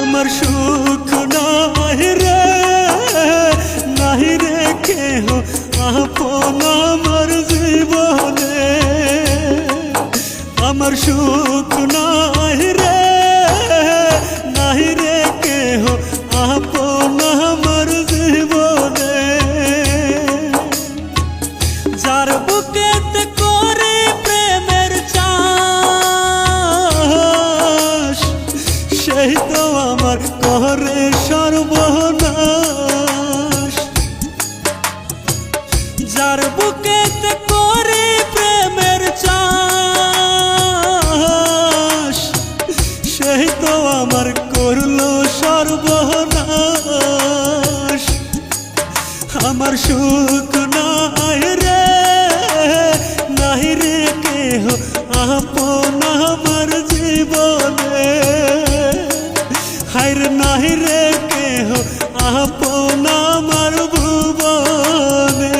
আমার সুখ নাহি রে কেহ আপন আমার জীবনে। আমার সুখ নাহি রে কেহ আপন আমার জীবনে। যার বুকেতে করে প্রেমের চাষ, সেই তো আমার করে সর্বনাশ। যার বুকেতে করে প্রেমের চাষ, সেই তো আমার করলো সর্বনাশ। আমার সুখ নাহি রে কেহ আপন আমার জীবনে। হায়রে নাহি রে কেহ আপন আমার ভুবনে।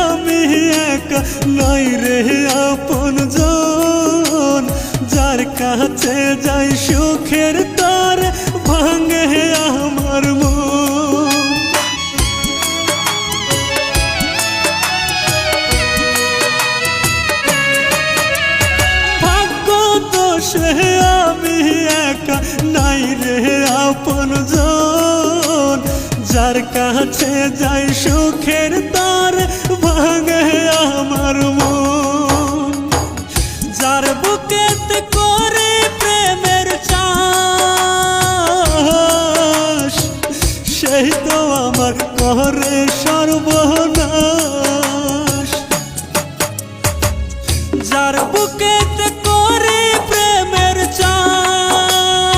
আমি একা নাই রে আপন জন, যার কাছে যাই সুখের তার ভাঙে আমার মন। ভাগ্য দোষে আমি একা নাই রে আপন জন, যার কাছে যাই সুখের তার ভাঙে আমার মন। যার বুকেতে করে প্রেমের চাষ, সেই তো আমার করে সর্বনাশ। যার বুকেতে করে প্রেমের চাষ,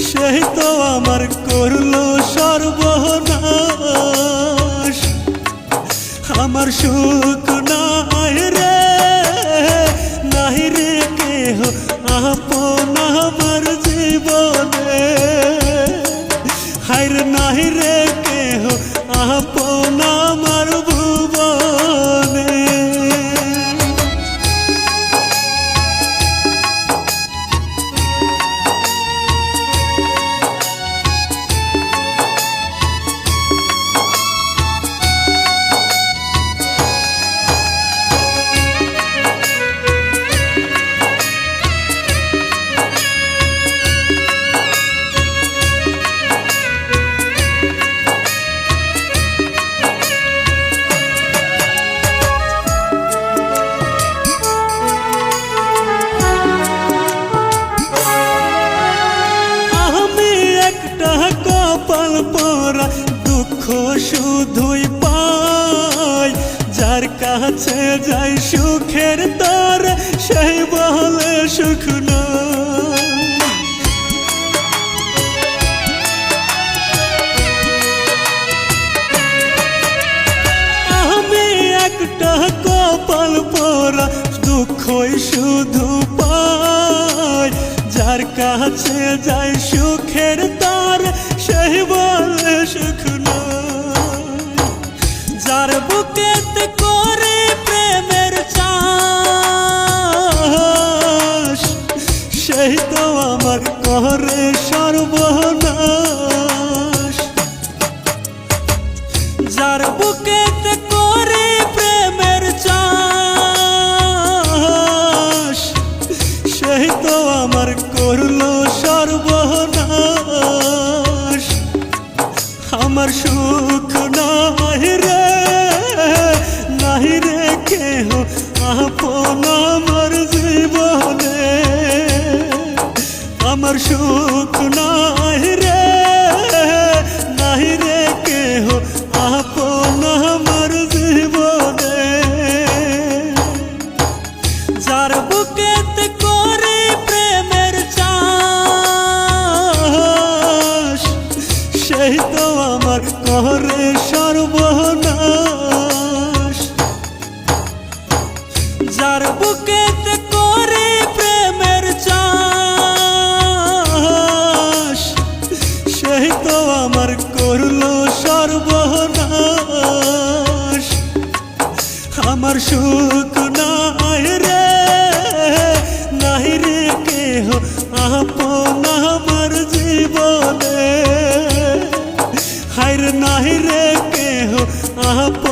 সেই তো আমার করলো সর্বনাশ। আমার সুখ নাহি রে কেহ আপন আমার জীবনে। হায়রে নাহি রে কেহ আপন আমার ভুবনে। কপাল পোড়া দুঃখ শুধুই পাই, যার কাছে যাই সুখের তার সেই বলে সুখ নাই। আমি একটা কপাল পোড়া দুঃখই শুধু পাই, যার কাছে যাই সুখের তার সেই বলে সুখ নাই। যার বুকেতে করে প্রেমের চাষ, সেই তো আমার করে সর্বনাশ। যার বুকেতে করে প্রেমের চাষ, সেই তো আমার করলো সর্বনাশ। আমার সুখ নাহি রে কেহ আপন আমার জীবনে। আমার সুখ নাহি রে কেহ আপন আমার করে সর্বনাশ। যার বুকেতে করে প্রেমের চাষ, সেই তো আমার করলো সর্বনাশ। আমার সুখ নাই রে, নাই রে কেহ আপন আমার জীবনে, হায় রে নাই রে কেহ আপন